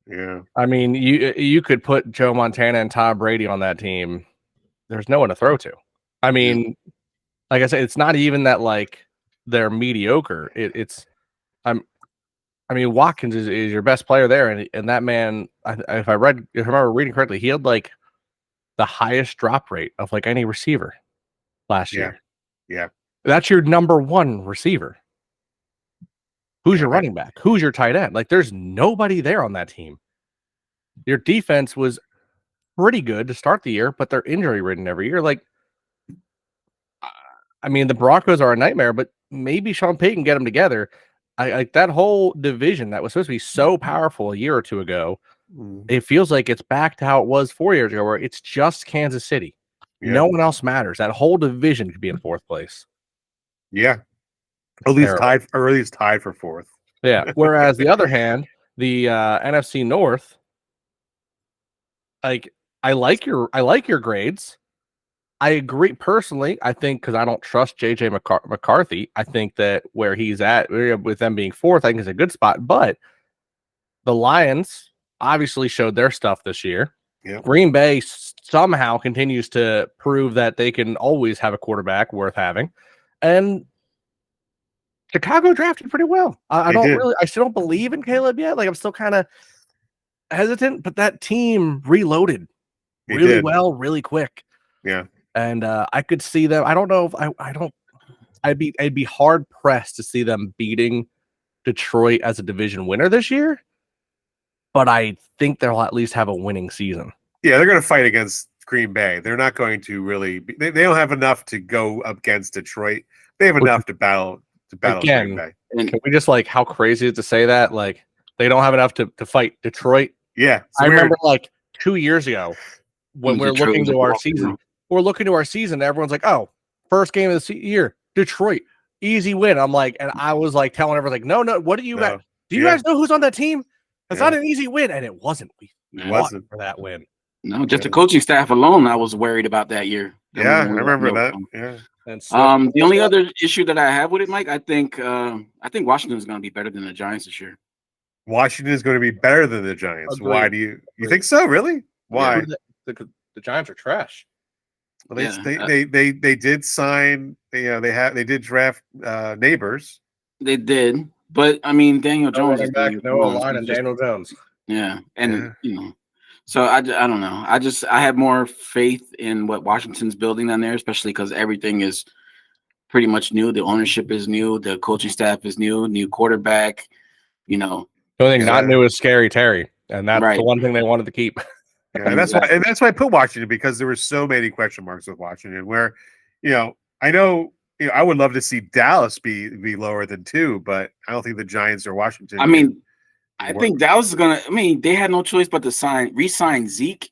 Yeah. I mean, you could put Joe Montana and Tom Brady on that team. There's no one to throw to. I mean, like I said, it's not even that like they're mediocre. I mean, Watkins is your best player there, and that man, if I remember reading correctly, he had like the highest drop rate of like any receiver last year. Yeah. That's your number one receiver. Who's your running back? Who's your tight end? Like, there's nobody there on that team. Your defense was pretty good to start the year, but they're injury-ridden every year. Like, I mean, the Broncos are a nightmare, but maybe Sean Payton get them together. Like that whole division that was supposed to be so powerful a year or two ago, it feels like it's back to how it was 4 years ago, where it's just Kansas City. Yeah. No one else matters. That whole division could be in fourth place. Yeah. At least tied for fourth. Yeah. Whereas the other hand, the NFC North, like I like your grades. I agree personally. I think because I don't trust JJ McCarthy. I think that where he's at with them being fourth, I think is a good spot. But the Lions obviously showed their stuff this year. Yep. Green Bay somehow continues to prove that they can always have a quarterback worth having, and Chicago drafted pretty well. I still don't believe in Caleb yet. Like I'm still kind of hesitant, but that team reloaded well, really quick. Yeah. And I could see them. I don't know if I'd be hard pressed to see them beating Detroit as a division winner this year. But I think they'll at least have a winning season. Yeah, they're going to fight against Green Bay. They're not going to really. They don't have enough to go up against Detroit. They have enough to battle again, Green Bay. And can we just like how crazy is it to say that? Like they don't have enough to fight Detroit. Yeah, I remember like 2 years ago when we're looking to our season. We're looking to our season. Everyone's like, "Oh, first game of the year, Detroit, easy win." I'm like, and I was like telling everyone, like, "No, what do you guys? Do you guys know who's on that team? It's not an easy win," and it wasn't. We wasn't for that win. No, just the coaching staff alone, I was worried about that year. Yeah, I remember that. Yeah. And so, the only other issue that I have with it, Mike, I think Washington is going to be better than the Giants this year. Washington is going to be better than the Giants. Agreed. Why do you think so? Really? Why? Yeah, the Giants are trash. Well, they did sign. They did draft Neighbors. They did, but I mean Daniel Jones is back. Noah Line and Daniel Jones. Yeah, and so I don't know. I have more faith in what Washington's building on there, especially because everything is pretty much new. The ownership is new. The coaching staff is new quarterback. The only thing not new is Scary Terry, and that's the one thing they wanted to keep. Yeah, and that's why I put Washington, because there were so many question marks with Washington. Where, I know, I would love to see Dallas be lower than 2, but I don't think the Giants or Washington. I mean, I think Dallas is gonna. I mean, they had no choice but to re-sign Zeke.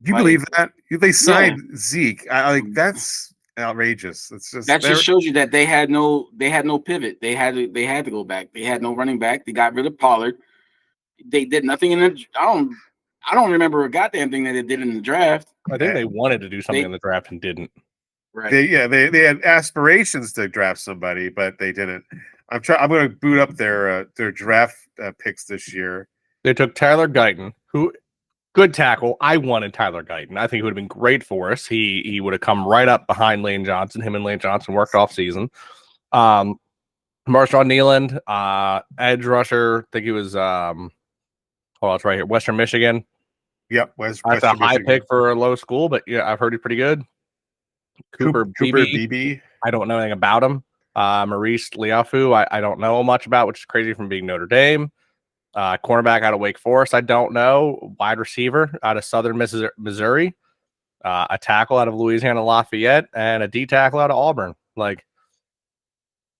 Do you believe that they signed Zeke? That's outrageous. It's just just shows you that they had no pivot. They had to go back. They had no running back. They got rid of Pollard. They did nothing in the. I don't remember a goddamn thing that they did in the draft. I think they wanted to do something in the draft and didn't. Right. They had aspirations to draft somebody, but they didn't. I'm going to boot up their draft picks this year. They took Tyler Guyton, who good tackle. I wanted Tyler Guyton. I think he would have been great for us. He would have come right up behind Lane Johnson. Him and Lane Johnson worked off season. Marshawn Nealand, edge rusher. I think he was. It's right here, Western Michigan. Yep, that's a high pick for a low school, but yeah, I've heard he's pretty good. Cooper Beebe. I don't know anything about him. Maurice Liafu, I don't know much about, which is crazy from being Notre Dame. Cornerback out of Wake Forest, I don't know. Wide receiver out of Southern Missouri. a tackle out of Louisiana Lafayette, and a D tackle out of Auburn. Like,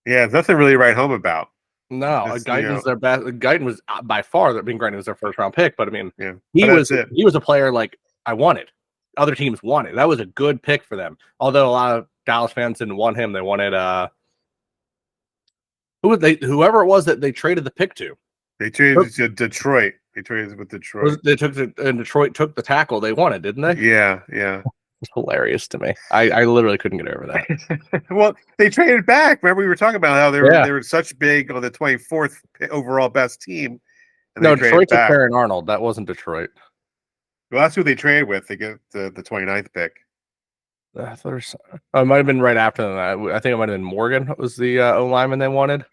yeah, nothing really to write home about. no, Guyton's their best. Guyton was by far. Granted, it was their first round pick, but I mean, Yeah, he but was a player like I wanted. Other teams wanted. That was a good pick for them. Although a lot of Dallas fans didn't want him. They wanted whoever it was that they traded the pick to. They traded to Detroit. They traded with Detroit. And Detroit took the tackle they wanted, didn't they? Yeah. It's hilarious to me. I literally couldn't get over that. Well, they traded back. Remember, we were talking about how they were such big on the 24th overall best team. And no, Detroit took Aaron Arnold. That wasn't Detroit. Well, that's who they traded with. They get the 29th pick. I thought it might have been right after that. I think it might have been Morgan was the O lineman they wanted.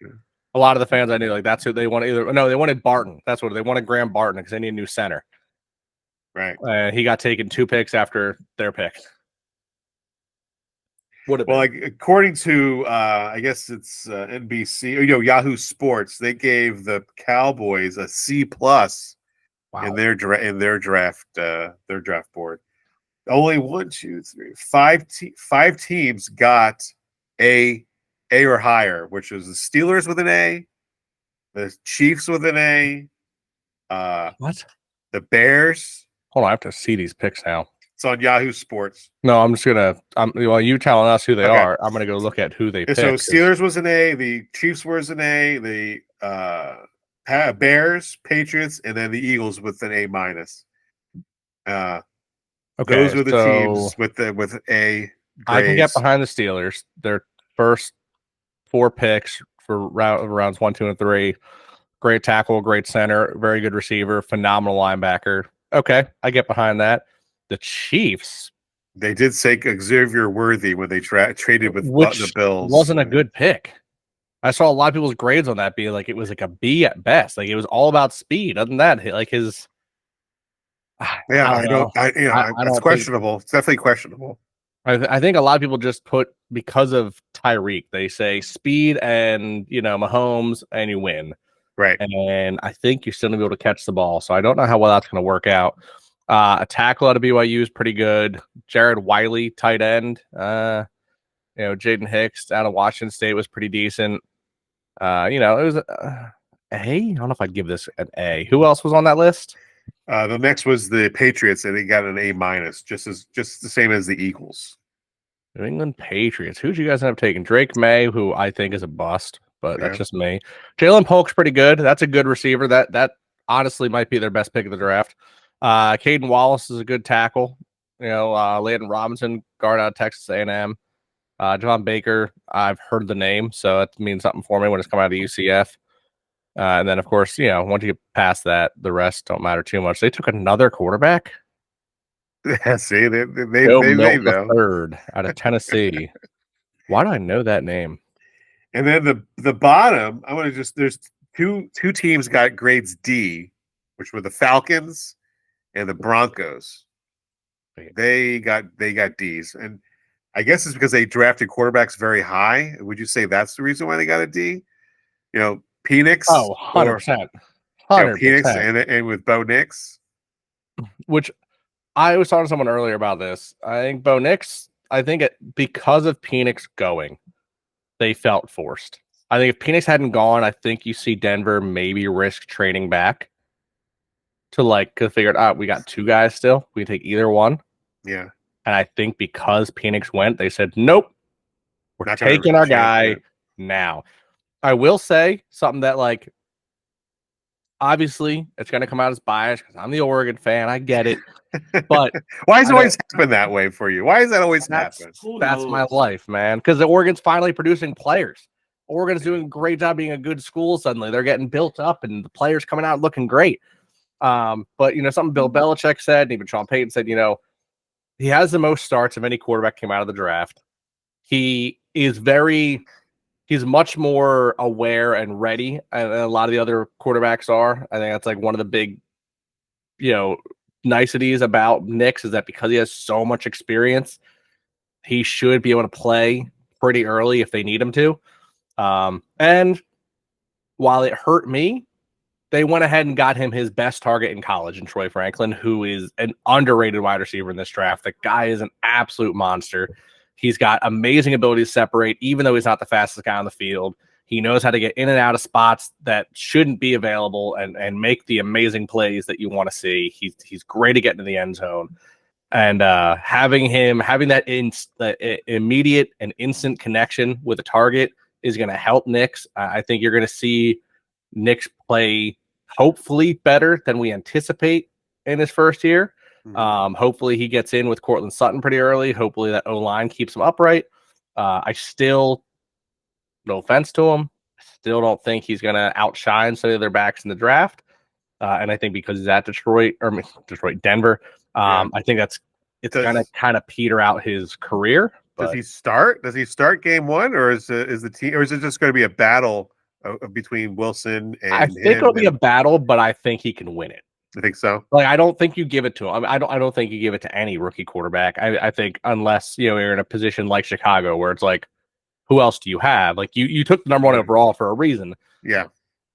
A lot of the fans I knew, like, that's who they wanted. They wanted Barton. That's what they wanted, Graham Barton, because they need a new center. Right. He got taken 2 picks after their pick. Well, like, according to I guess it's NBC or Yahoo Sports, they gave the Cowboys a C+ in their draft board. Only 5 teams got A or higher, which was the Steelers with an A, the Chiefs with an A, what? The Bears. Hold on, I have to see these picks now. It's on Yahoo Sports. No, I'm just gonna. While you telling us who they are, I'm gonna go look at who they picked. So Steelers was an A, the Chiefs was an A, the Bears, Patriots, and then the Eagles with an A-. Okay, those were the teams with A grades. I can get behind the Steelers. Their first 4 picks for rounds 1, 2, and 3. Great tackle, great center, very good receiver, phenomenal linebacker. Okay, I get behind that. The Chiefs. They did say Xavier Worthy when they traded with the Bills. Wasn't a good pick. I saw a lot of people's grades on that being like it was like a B at best. Like it was all about speed. Other than that, like his. It's questionable. It's definitely questionable. I think a lot of people just put because of Tyreek. They say speed and Mahomes and you win. Right. And I think you're still going to be able to catch the ball. So I don't know how well that's going to work out. A tackle out of BYU is pretty good. Jared Wiley, tight end. Jaden Hicks out of Washington State was pretty decent. It was A. I don't know if I'd give this an A. Who else was on that list? The next was the Patriots, and they got an A-, just the same as the Eagles. New England Patriots. Who'd you guys end up taking? Drake May, who I think is a bust, but that's just me. Jalen Polk's pretty good. That's a good receiver. That honestly might be their best pick of the draft. Caden Wallace is a good tackle. Landon Robinson, guard out of Texas A&M. John Baker, I've heard the name, so that means something for me when it's coming out of UCF. And then, of course, once you get past that, the rest don't matter too much. They took another quarterback. Yeah, see, they the third out of Tennessee. Why do I know that name? And then the bottom, I want to there's two teams got grades D, which were the Falcons and the Broncos. They got D's, and I guess it's because they drafted quarterbacks very high. Would you say that's the reason why they got a D? Penix. Oh, 100%. 100%. Penix and with Bo Nix. Which I was talking to someone earlier about this. I think Bo Nix, because of Penix going, they felt forced. I think if Penix hadn't gone, I think you see Denver maybe risk trading back to figure out we got 2 guys still. We can take either one. Yeah. And I think because Penix went, they said, nope, we're taking our guy now. I will say something that, obviously, it's going to come out as biased because I'm the Oregon fan. I get it. But why does it always happen that way for you? Why does that always happen? That's my life, man. Because the Oregon's finally producing players. Oregon's doing a great job being a good school suddenly. They're getting built up, and the players coming out looking great. But, something Bill Belichick said, and even Sean Payton said, he has the most starts of any quarterback came out of the draft. He's much more aware and ready, and a lot of the other quarterbacks are. I think that's one of the big, niceties about Nix is that because he has so much experience, he should be able to play pretty early if they need him to. And while it hurt me they went ahead and got him his best target in college in Troy Franklin, who is an underrated wide receiver in this draft. The guy is an absolute monster. He's got amazing ability to separate, even though he's not the fastest guy on the field. He knows how to get in and out of spots that shouldn't be available and make the amazing plays that you want to see. He's great at getting to the end zone. And having that immediate and instant connection with a target is going to help Nix. I think you're going to see Nix play hopefully better than we anticipate in his first year. Hopefully he gets in with Cortland Sutton pretty early. Hopefully that O-line keeps him upright. I still, no offense to him, still don't think he's going to outshine some of their backs in the draft. And I think because he's at Denver, I think it's going to kind of peter out his career. But does he start? Does he start game one, or is the team, or is it just going to be a battle between Wilson and I think it'll be a battle, but I think he can win it. I think so. Like, I don't think you give it to him. I don't think you give it to any rookie quarterback. I think unless you're in a position like Chicago where it's like, who else do you have? Like you took the number one overall for a reason. Yeah,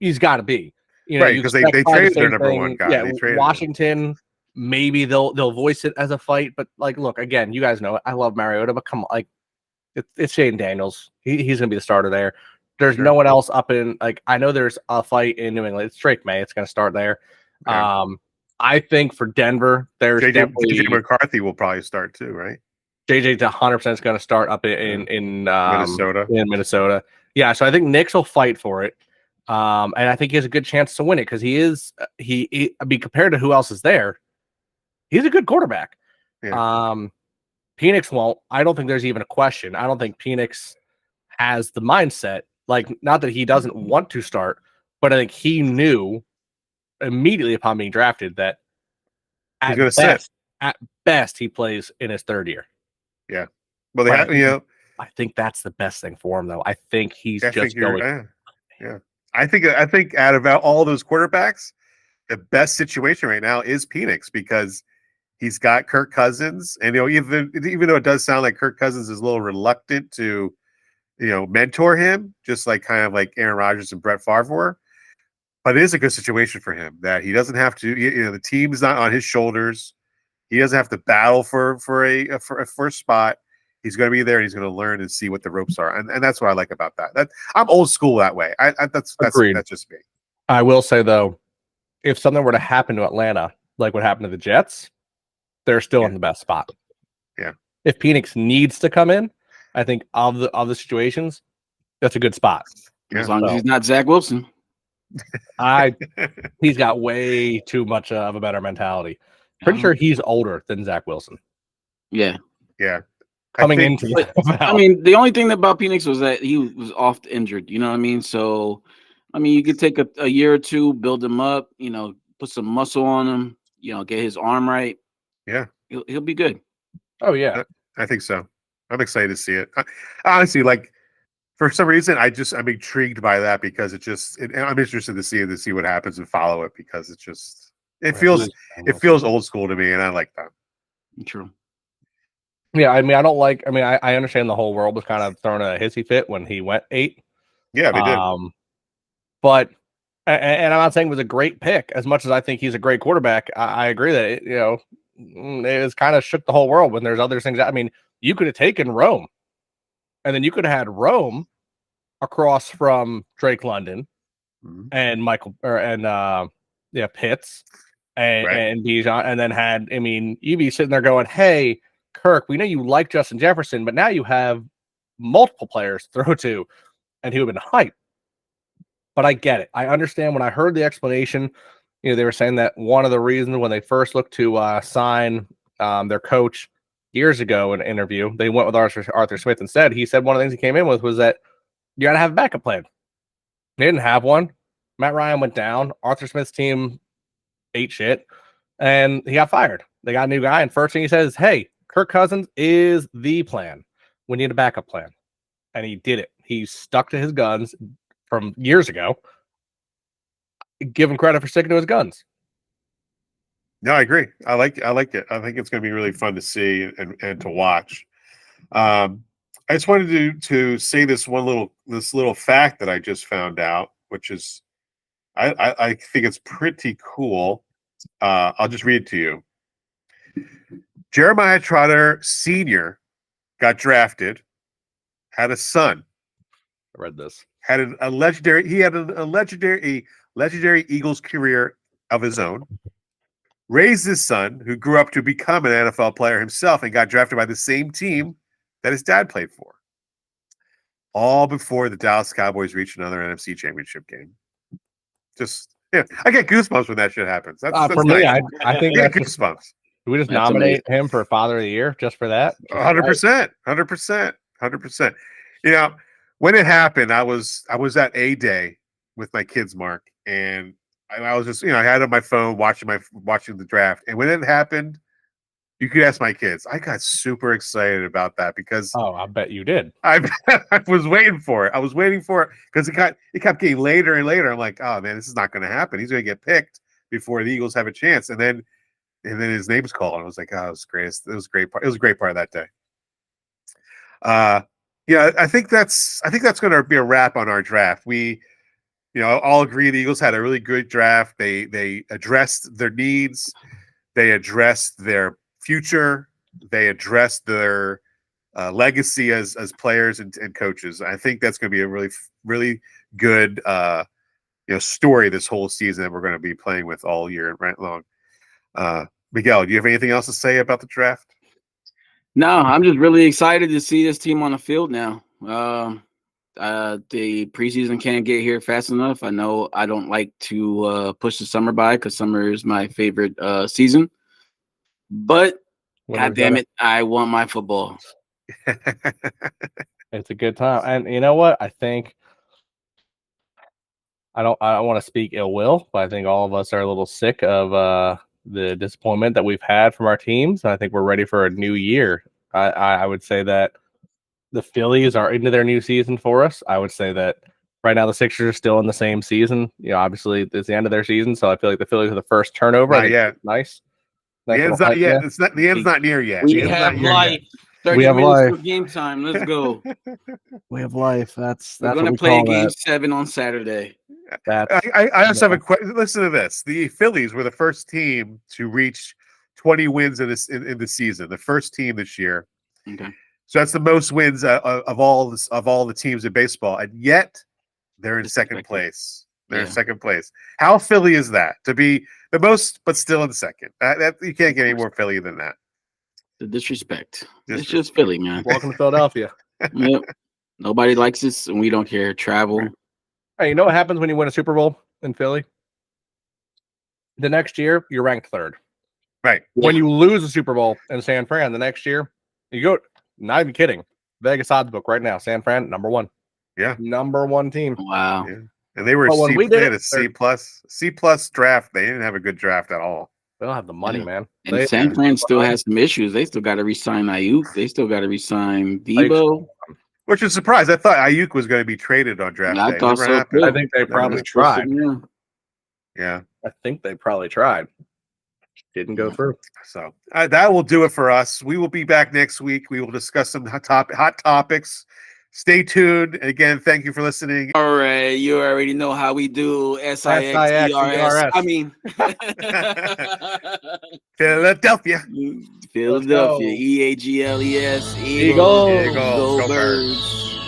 he's got to be. Right, because they traded their number one guy. Yeah, Washington. Maybe they'll voice it as a fight, but like, look, again, you guys know it. I love Mariota, but come on, like, it's Jaden Daniels. He's gonna be the starter there. There's no one else up in, like, I know there's a fight in New England. It's Drake May. It's gonna start there. Okay. I think for Denver, there's JJ McCarthy will probably start too, right? JJ 100% is going to start up in Minnesota. In Minnesota, yeah. So I think Nix will fight for it, and I think he has a good chance to win it because I mean, compared to who else is there, he's a good quarterback. Yeah. Penix won't. I don't think there's even a question. I don't think Penix has the mindset. Like, not that he doesn't want to start, but I think he knew immediately upon being drafted that at best he plays in his third year. Yeah. Well, I think that's the best thing for him, though. I think he's just going. Yeah. I think out of all those quarterbacks, the best situation right now is Penix because he's got Kirk Cousins, and even though it does sound like Kirk Cousins is a little reluctant to, mentor him, just like kind of like Aaron Rodgers and Brett Favre were. But it is a good situation for him that he doesn't have to. The team's not on his shoulders. He doesn't have to battle for a first spot. He's going to be there, and he's going to learn and see what the ropes are, and that's what I like about that. I'm old school that way. That's just me. I will say though, if something were to happen to Atlanta, like what happened to the Jets, they're still in the best spot. Yeah. If Penix needs to come in, I think of the situations, that's a good spot. Yeah. As long as he's not Zach Wilson. He's got way too much of a better mentality. Pretty sure he's older than Zach Wilson. Yeah. Coming into the only thing about Penix was that he was oft injured. You know what I mean? So, you could take a year or two, build him up, put some muscle on him, get his arm right. Yeah. He'll be good. Oh, yeah. I think so. I'm excited to see it. Honestly, like, for some reason, I'm intrigued by that because I'm interested to see what happens and follow it because it feels old school to me, and I like that. True. Yeah, I understand the whole world was kind of throwing a hissy fit when he went 8. Yeah, they did. But and I'm not saying it was a great pick. As much as I think he's a great quarterback, I agree that it was kind of shook the whole world when there's other things. You could have taken Rome. And then you could have had Rome across from Drake London and Pitts and Bijan, and then you'd be sitting there going, "Hey, Kirk, we know you like Justin Jefferson, but now you have multiple players to throw to," and he would have been hyped. But I get it. I understand. When I heard the explanation, they were saying that one of the reasons when they first looked to sign their coach years ago in an interview, they went with Arthur Smith instead. He said one of the things he came in with was that you got to have a backup plan. They didn't have one. Matt Ryan went down. Arthur Smith's team ate shit, and he got fired. They got a new guy, and first thing he says, "Hey, Kirk Cousins is the plan. We need a backup plan." And he did it. He stuck to his guns from years ago. Give him credit for sticking to his guns. No, I agree. I like it. I think it's going to be really fun to see and to watch. I just wanted to say this little fact that I just found out, which is I think it's pretty cool. I'll just read it to you. Jeremiah Trotter Sr. got drafted, had a son. I read this. Had a legendary Eagles career of his own. Raised his son, who grew up to become an NFL player himself and got drafted by the same team that his dad played for. All before the Dallas Cowboys reached another NFC championship game. Just, I get goosebumps when that shit happens. That's For me, nice. I think I that's get just, goosebumps. do we just That's nominate him for Father of the Year just for that? 100%. 100%. When it happened, I was at A Day with my kids, Mark, and I was just, I had it on my phone watching the draft. And when it happened, you could ask my kids. I got super excited about that because I bet you did. I was waiting for it. I was waiting for it because it kept getting later and later. I'm like, oh man, this is not going to happen. He's going to get picked before the Eagles have a chance. And then his name's called. And I was like, oh, it was great. It was a great part. It was a great part of that day. I think that's going to be a wrap on our draft. We, all agree the Eagles had a really good draft. They addressed their needs. They addressed their future. They addressed their legacy as players and coaches. I think that's going to be a really, really good story this whole season that we're going to be playing with all year right long. Miguel, do you have anything else to say about the draft? No, I'm just really excited to see this team on the field now. The preseason can't get here fast enough. I know I don't like to push the summer by because summer is my favorite season. But God damn it, I want my football. It's a good time. And you know what? I think I don't want to speak ill will, but I think all of us are a little sick of the disappointment that we've had from our teams. And I think we're ready for a new year. I would say that the Phillies are into their new season for us. I would say that right now the Sixers are still in the same season. Obviously it's the end of their season, so I feel like the Phillies are the first turnover. Nice. Nice. The end's not yet. The end's not near yet. We have life. 30 we have minutes life. For game time. Let's go. We have life. That's we're gonna play game 7 on Saturday. I also have a question. Listen to this. The Phillies were the first team to reach 20 wins in the season. The first team this year. Okay. So that's the most wins of all the teams in baseball, and yet they're in second place. They're in second place. How Philly is that to be the most, but still in second? That you can't get any more Philly than that. The disrespect. It's just Philly, man. Welcome to Philadelphia. Yep. Nobody likes this, and we don't care. Travel. Hey, you know what happens when you win a Super Bowl in Philly? The next year, you're ranked third. Right. When you lose a Super Bowl in San Fran, the next year, you go. Not even kidding. Vegas odds book right now. San Fran, number 1. Yeah. Number 1 team. Wow. Yeah. And they were they had a C plus draft. They didn't have a good draft at all. They don't have the money, man. And San Fran still has some issues. They still got to re-sign Ayuk. They still got to re-sign Debo. Which is a surprise. I thought Ayuk was going to be traded on draft day. I thought so too. I think they probably tried. Yeah. I think they probably tried. Didn't go through. So that will do it for us. We will be back next week. We will discuss some hot topics. Stay tuned. Again, thank you for listening. All right. You already know how we do. SIXERS. I mean, Philadelphia. EAGLES. Eagles. Go Birds.